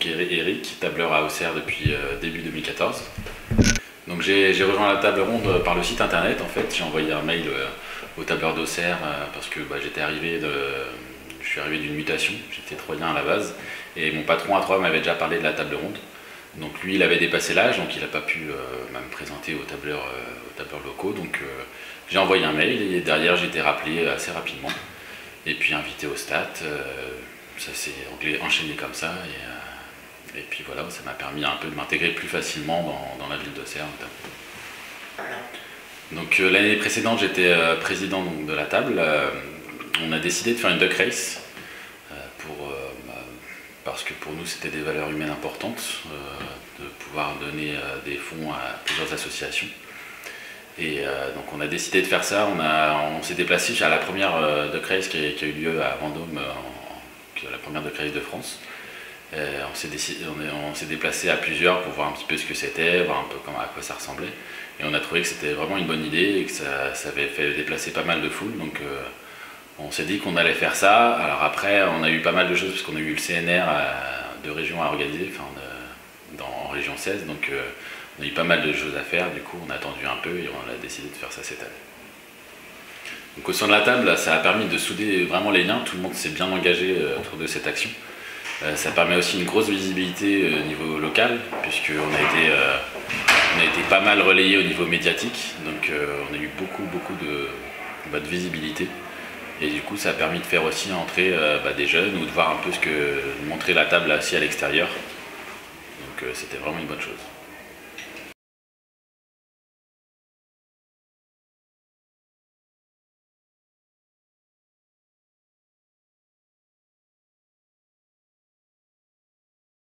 donc Eric, tableur à Auxerre depuis début 2014. Donc j'ai rejoint la table ronde par le site internet. En fait, j'ai envoyé un mail au tableur d'Auxerre parce que je suis arrivé d'une mutation, j'étais troyen à la base, et mon patron à Troyes m'avait déjà parlé de la table ronde. Donc lui, il avait dépassé l'âge, donc il n'a pas pu me présenter aux tableurs locaux. Donc j'ai envoyé un mail et derrière j'ai été rappelé assez rapidement. Et puis invité au stat, ça s'est enchaîné comme ça. Et puis voilà, ça m'a permis un peu de m'intégrer plus facilement dans la ville d'Auxerre notamment. Donc l'année précédente, j'étais président donc, de la table. On a décidé de faire une duck race parce que pour nous c'était des valeurs humaines importantes, de pouvoir donner des fonds à plusieurs associations. Et donc on a décidé de faire ça. On s'est déplacé à la première duck race qui a eu lieu à Vendôme, la première duck race de France. On s'est déplacé à plusieurs pour voir un petit peu ce que c'était, voir un peu à quoi ça ressemblait. Et on a trouvé que c'était vraiment une bonne idée et que ça avait fait déplacer pas mal de foule. Donc on s'est dit qu'on allait faire ça. Alors après, on a eu pas mal de choses parce qu'on a eu le CNR de région à organiser, en région 16. Donc on a eu pas mal de choses à faire. Du coup, on a attendu un peu et on a décidé de faire ça cette année. Donc au sein de la table, ça a permis de souder vraiment les liens. Tout le monde s'est bien engagé autour de cette action. Ça permet aussi une grosse visibilité au niveau local, puisqu'on a été pas mal relayé au niveau médiatique, donc on a eu beaucoup de visibilité. Et du coup, ça a permis de faire aussi entrer des jeunes ou de voir un peu de montrer la table aussi à l'extérieur. Donc c'était vraiment une bonne chose.